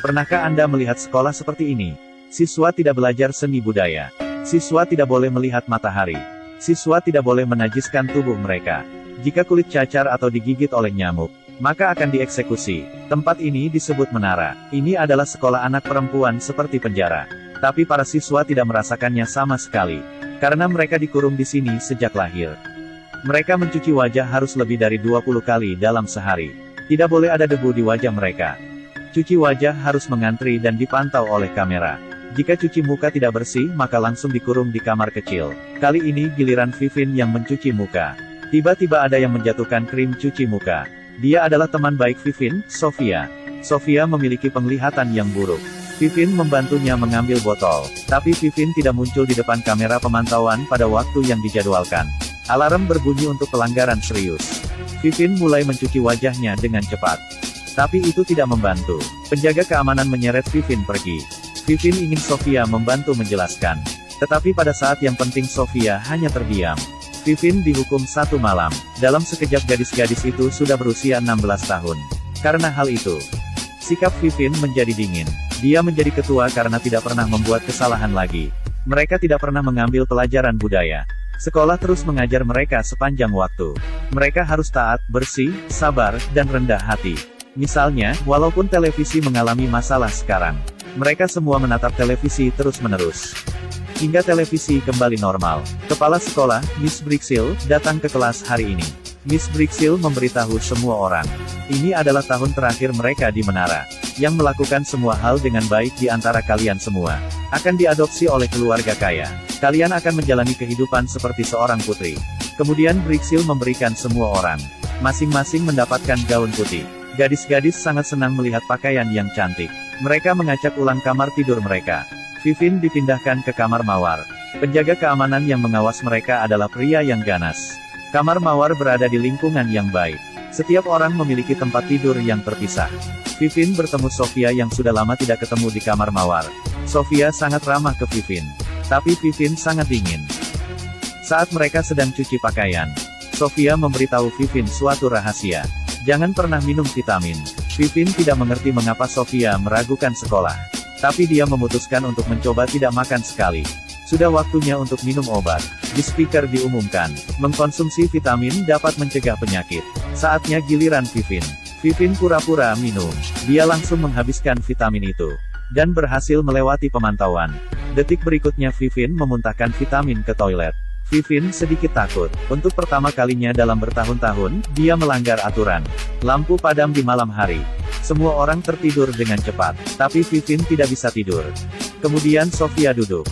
Pernahkah Anda melihat sekolah seperti ini? Siswa tidak belajar seni budaya. Siswa tidak boleh melihat matahari. Siswa tidak boleh menajiskan tubuh mereka. Jika kulit cacar atau digigit oleh nyamuk, maka akan dieksekusi. Tempat ini disebut menara. Ini adalah sekolah anak perempuan seperti penjara. Tapi para siswa tidak merasakannya sama sekali. Karena mereka dikurung di sini sejak lahir. Mereka mencuci wajah harus lebih dari 20 kali dalam sehari. Tidak boleh ada debu di wajah mereka. Cuci wajah harus mengantri dan dipantau oleh kamera. Jika cuci muka tidak bersih maka langsung dikurung di kamar kecil. Kali ini giliran Vivin yang mencuci muka. Tiba-tiba ada yang menjatuhkan krim cuci muka. Dia adalah teman baik Vivin, Sofia. Sofia memiliki penglihatan yang buruk. Vivin membantunya mengambil botol. Tapi Vivin tidak muncul di depan kamera pemantauan pada waktu yang dijadwalkan. Alarm berbunyi untuk pelanggaran serius. Vivin mulai mencuci wajahnya dengan cepat. Tapi itu tidak membantu. Penjaga keamanan menyeret Vivin pergi. Vivin ingin Sofia membantu menjelaskan. Tetapi pada saat yang penting Sofia hanya terdiam. Vivin dihukum 1 malam. Dalam sekejap gadis-gadis itu sudah berusia 16 tahun. Karena hal itu, sikap Vivin menjadi dingin. Dia menjadi ketua karena tidak pernah membuat kesalahan lagi. Mereka tidak pernah mengambil pelajaran budaya. Sekolah terus mengajar mereka sepanjang waktu. Mereka harus taat, bersih, sabar, dan rendah hati. Misalnya, walaupun televisi mengalami masalah sekarang, mereka semua menatap televisi terus-menerus. Hingga televisi kembali normal. Kepala sekolah, Miss Brixil, datang ke kelas hari ini. Miss Brixil memberitahu semua orang. Ini adalah tahun terakhir mereka di menara. Yang melakukan semua hal dengan baik di antara kalian semua. Akan diadopsi oleh keluarga kaya. Kalian akan menjalani kehidupan seperti seorang putri. Kemudian Brixil memberikan semua orang. Masing-masing mendapatkan gaun putih. Gadis-gadis sangat senang melihat pakaian yang cantik. Mereka mengacak ulang kamar tidur mereka. Vivin dipindahkan ke kamar mawar. Penjaga keamanan yang mengawas mereka adalah pria yang ganas. Kamar mawar berada di lingkungan yang baik. Setiap orang memiliki tempat tidur yang terpisah. Vivin bertemu Sofia yang sudah lama tidak ketemu di kamar mawar. Sofia sangat ramah ke Vivin. Tapi Vivin sangat dingin. Saat mereka sedang cuci pakaian, Sofia memberitahu Vivin suatu rahasia. Jangan pernah minum vitamin. Vivin tidak mengerti mengapa Sofia meragukan sekolah. Tapi dia memutuskan untuk mencoba tidak makan sekali. Sudah waktunya untuk minum obat. Di speaker diumumkan, mengkonsumsi vitamin dapat mencegah penyakit. Saatnya giliran Vivin. Vivin pura-pura minum. Dia langsung menghabiskan vitamin itu. Dan berhasil melewati pemantauan. Detik berikutnya Vivin memuntahkan vitamin ke toilet. Vivin sedikit takut. Untuk pertama kalinya dalam bertahun-tahun, dia melanggar aturan. Lampu padam di malam hari. Semua orang tertidur dengan cepat. Tapi Vivin tidak bisa tidur. Kemudian Sofia duduk.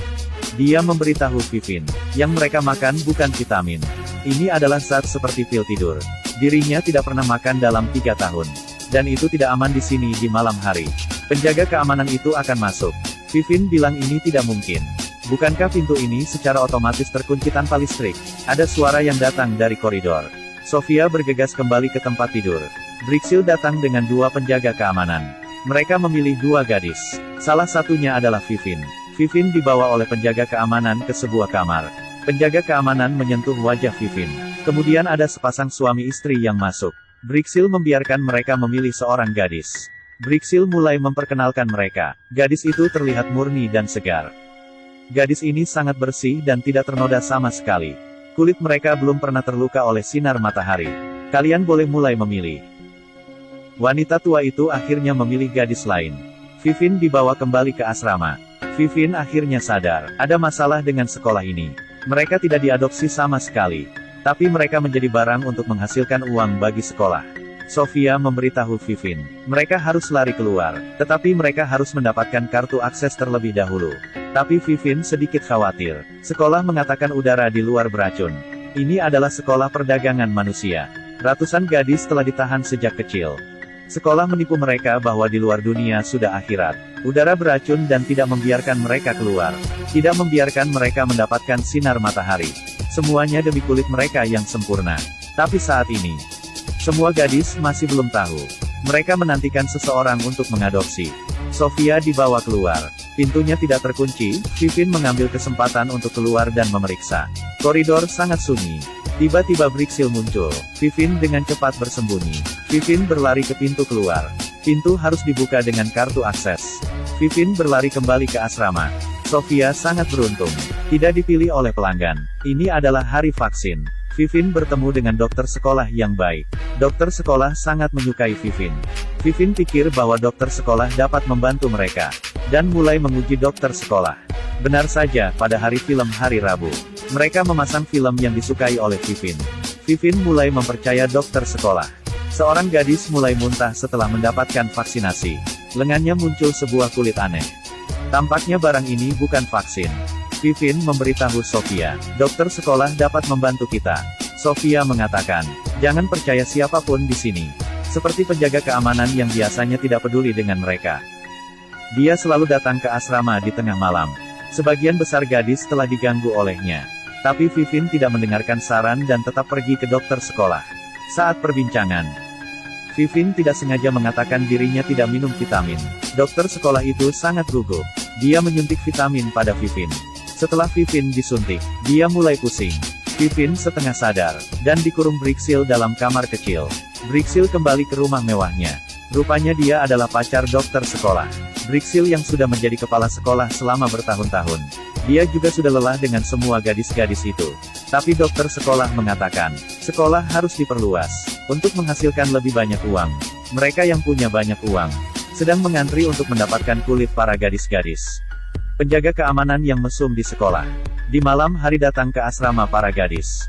Dia memberitahu Vivin, yang mereka makan bukan vitamin. Ini adalah zat seperti pil tidur. Dirinya tidak pernah makan dalam 3 tahun. Dan itu tidak aman di sini di malam hari. Penjaga keamanan itu akan masuk. Vivin bilang ini tidak mungkin. Bukankah pintu ini secara otomatis terkunci tanpa listrik? Ada suara yang datang dari koridor. Sofia bergegas kembali ke tempat tidur. Brixil datang dengan 2 penjaga keamanan. Mereka memilih 2 gadis. Salah satunya adalah Vivin. Vivin dibawa oleh penjaga keamanan ke sebuah kamar. Penjaga keamanan menyentuh wajah Vivin. Kemudian ada sepasang suami istri yang masuk. Brixil membiarkan mereka memilih seorang gadis. Brixil mulai memperkenalkan mereka. Gadis itu terlihat murni dan segar. Gadis ini sangat bersih dan tidak ternoda sama sekali. Kulit mereka belum pernah terluka oleh sinar matahari. Kalian boleh mulai memilih. Wanita tua itu akhirnya memilih gadis lain. Vivin dibawa kembali ke asrama. Vivin akhirnya sadar, ada masalah dengan sekolah ini. Mereka tidak diadopsi sama sekali. Tapi mereka menjadi barang untuk menghasilkan uang bagi sekolah. Sofia memberitahu Vivin, mereka harus lari keluar, tetapi mereka harus mendapatkan kartu akses terlebih dahulu. Tapi Vivin sedikit khawatir. Sekolah mengatakan udara di luar beracun. Ini adalah sekolah perdagangan manusia. Ratusan gadis telah ditahan sejak kecil. Sekolah menipu mereka bahwa di luar dunia sudah akhirat. Udara beracun dan tidak membiarkan mereka keluar. Tidak membiarkan mereka mendapatkan sinar matahari. Semuanya demi kulit mereka yang sempurna. Tapi saat ini, semua gadis masih belum tahu. Mereka menantikan seseorang untuk mengadopsi. Sofia dibawa keluar. Pintunya tidak terkunci. Vivin mengambil kesempatan untuk keluar dan memeriksa. Koridor sangat sunyi. Tiba-tiba Brixil muncul. Vivin dengan cepat bersembunyi. Vivin berlari ke pintu keluar. Pintu harus dibuka dengan kartu akses. Vivin berlari kembali ke asrama. Sofia sangat beruntung. Tidak dipilih oleh pelanggan. Ini adalah hari vaksin. Vivin bertemu dengan dokter sekolah yang baik. Dokter sekolah sangat menyukai Vivin. Vivin pikir bahwa dokter sekolah dapat membantu mereka. Dan mulai menguji dokter sekolah. Benar saja, pada hari film hari Rabu. Mereka memasang film yang disukai oleh Vivin. Vivin mulai mempercaya dokter sekolah. Seorang gadis mulai muntah setelah mendapatkan vaksinasi. Lengannya muncul sebuah kulit aneh. Tampaknya barang ini bukan vaksin. Vivin memberitahu Sofia, dokter sekolah dapat membantu kita. Sofia mengatakan, jangan percaya siapapun di sini. Seperti penjaga keamanan yang biasanya tidak peduli dengan mereka. Dia selalu datang ke asrama di tengah malam. Sebagian besar gadis telah diganggu olehnya. Tapi Vivin tidak mendengarkan saran dan tetap pergi ke dokter sekolah. Saat perbincangan, Vivin tidak sengaja mengatakan dirinya tidak minum vitamin. Dokter sekolah itu sangat gugup. Dia menyuntik vitamin pada Vivin. Setelah Vivin disuntik, dia mulai pusing. Vivin setengah sadar, dan dikurung Brixil dalam kamar kecil. Brixil kembali ke rumah mewahnya. Rupanya dia adalah pacar dokter sekolah. Brixil yang sudah menjadi kepala sekolah selama bertahun-tahun. Dia juga sudah lelah dengan semua gadis-gadis itu. Tapi dokter sekolah mengatakan, sekolah harus diperluas, untuk menghasilkan lebih banyak uang. Mereka yang punya banyak uang, sedang mengantri untuk mendapatkan kulit para gadis-gadis. Penjaga keamanan yang mesum di sekolah. Di malam hari datang ke asrama para gadis.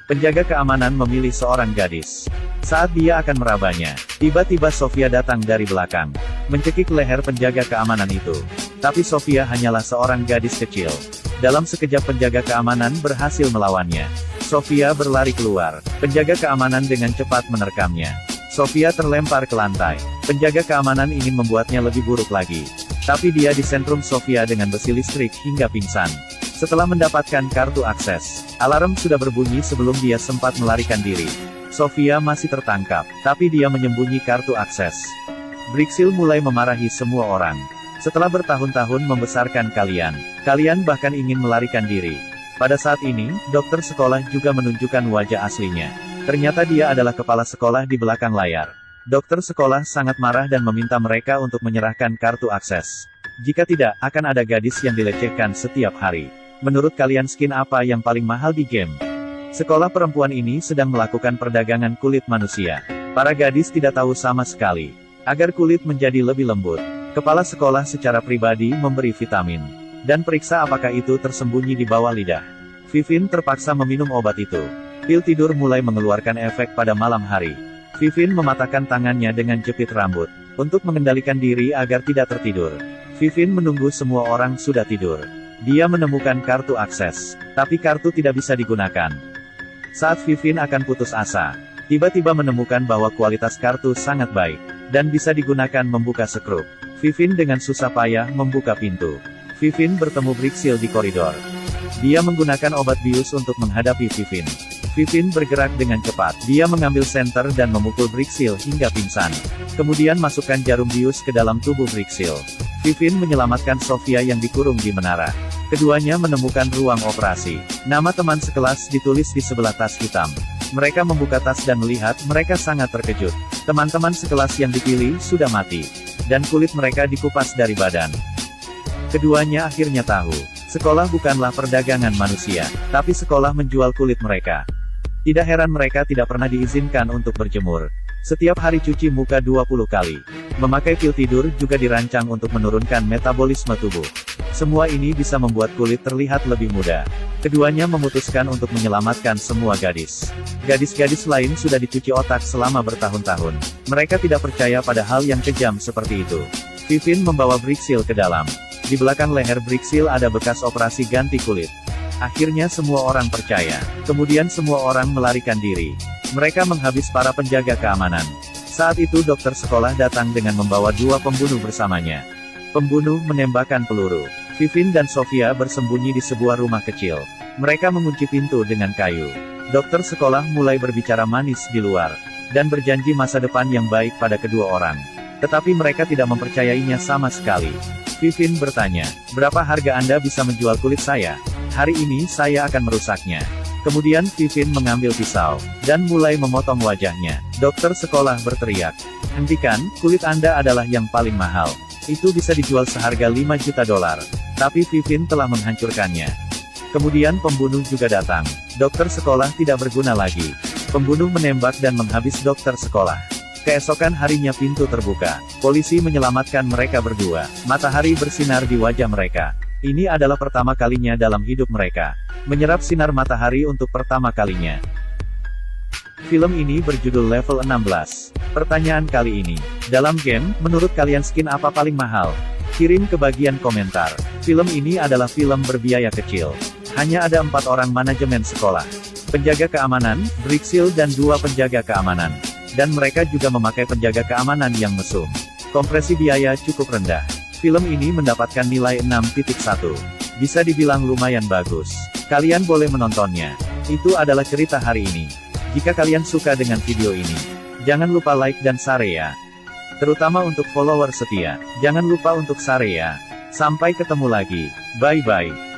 Penjaga keamanan memilih seorang gadis. Saat dia akan merabanya, tiba-tiba Sofia datang dari belakang, mencekik leher penjaga keamanan itu. Tapi Sofia hanyalah seorang gadis kecil. Dalam sekejap penjaga keamanan berhasil melawannya. Sofia berlari keluar. Penjaga keamanan dengan cepat menerkamnya. Sofia terlempar ke lantai. Penjaga keamanan ingin membuatnya lebih buruk lagi. Tapi dia disentrum Sofia dengan besi listrik hingga pingsan. Setelah mendapatkan kartu akses, alarm sudah berbunyi sebelum dia sempat melarikan diri. Sofia masih tertangkap, tapi dia menyembunyi kartu akses. Brixil mulai memarahi semua orang. Setelah bertahun-tahun membesarkan kalian, kalian bahkan ingin melarikan diri. Pada saat ini, dokter sekolah juga menunjukkan wajah aslinya. Ternyata dia adalah kepala sekolah di belakang layar. Dokter sekolah sangat marah dan meminta mereka untuk menyerahkan kartu akses. Jika tidak, akan ada gadis yang dilecehkan setiap hari. Menurut kalian skin apa yang paling mahal di game? Sekolah perempuan ini sedang melakukan perdagangan kulit manusia. Para gadis tidak tahu sama sekali. Agar kulit menjadi lebih lembut, kepala sekolah secara pribadi memberi vitamin. Dan periksa apakah itu tersembunyi di bawah lidah. Vivin terpaksa meminum obat itu. Pil tidur mulai mengeluarkan efek pada malam hari. Vivin mematahkan tangannya dengan jepit rambut. Untuk mengendalikan diri agar tidak tertidur. Vivin menunggu semua orang sudah tidur. Dia menemukan kartu akses. Tapi kartu tidak bisa digunakan. Saat Vivin akan putus asa, tiba-tiba menemukan bahwa kualitas kartu sangat baik. Dan bisa digunakan membuka sekrup. Vivin dengan susah payah membuka pintu. Vivin bertemu Brixil di koridor. Dia menggunakan obat bius untuk menghadapi Vivin. Vivin bergerak dengan cepat. Dia mengambil senter dan memukul Brixil hingga pingsan. Kemudian masukkan jarum bius ke dalam tubuh Brixil. Vivin menyelamatkan Sofia yang dikurung di menara. Keduanya menemukan ruang operasi. Nama teman sekelas ditulis di sebelah tas hitam. Mereka membuka tas dan melihat, mereka sangat terkejut. Teman-teman sekelas yang dipilih sudah mati. Dan kulit mereka dikupas dari badan. Keduanya akhirnya tahu, sekolah bukanlah perdagangan manusia, tapi sekolah menjual kulit mereka. Tidak heran mereka tidak pernah diizinkan untuk berjemur. Setiap hari cuci muka 20 kali. Memakai pil tidur juga dirancang untuk menurunkan metabolisme tubuh. Semua ini bisa membuat kulit terlihat lebih muda. Keduanya memutuskan untuk menyelamatkan semua gadis. Gadis-gadis lain sudah dicuci otak selama bertahun-tahun. Mereka tidak percaya pada hal yang kejam seperti itu. Vivin membawa Brixil ke dalam. Di belakang leher Brixil ada bekas operasi ganti kulit. Akhirnya semua orang percaya. Kemudian semua orang melarikan diri. Mereka menghabis para penjaga keamanan. Saat itu dokter sekolah datang dengan membawa 2 pembunuh bersamanya. Pembunuh menembakkan peluru. Vivin dan Sofia bersembunyi di sebuah rumah kecil. Mereka mengunci pintu dengan kayu. Dokter sekolah mulai berbicara manis di luar. Dan berjanji masa depan yang baik pada kedua orang. Tetapi mereka tidak mempercayainya sama sekali. Vivin bertanya, berapa harga Anda bisa menjual kulit saya? Hari ini saya akan merusaknya. Kemudian Vivin mengambil pisau, dan mulai memotong wajahnya. Dokter sekolah berteriak, Hentikan, kulit Anda adalah yang paling mahal. Itu bisa dijual seharga 5 juta dolar. Tapi Vivin telah menghancurkannya. Kemudian pembunuh juga datang. Dokter sekolah tidak berguna lagi. Pembunuh menembak dan menghabis dokter sekolah. Keesokan harinya pintu terbuka. Polisi menyelamatkan mereka berdua. Matahari bersinar di wajah mereka. Ini adalah pertama kalinya dalam hidup mereka. Menyerap sinar matahari untuk pertama kalinya. Film ini berjudul Level 16. Pertanyaan kali ini. Dalam game, menurut kalian skin apa paling mahal? Kirim ke bagian komentar. Film ini adalah film berbiaya kecil. Hanya ada 4 orang manajemen sekolah. Penjaga keamanan, Bricksil dan 2 penjaga keamanan. Dan mereka juga memakai penjaga keamanan yang mesum. Kompresi biaya cukup rendah. Film ini mendapatkan nilai 6.1. Bisa dibilang lumayan bagus. Kalian boleh menontonnya. Itu adalah cerita hari ini. Jika kalian suka dengan video ini, jangan lupa like dan share ya. Terutama untuk follower setia. Jangan lupa untuk share ya. Sampai ketemu lagi. Bye-bye.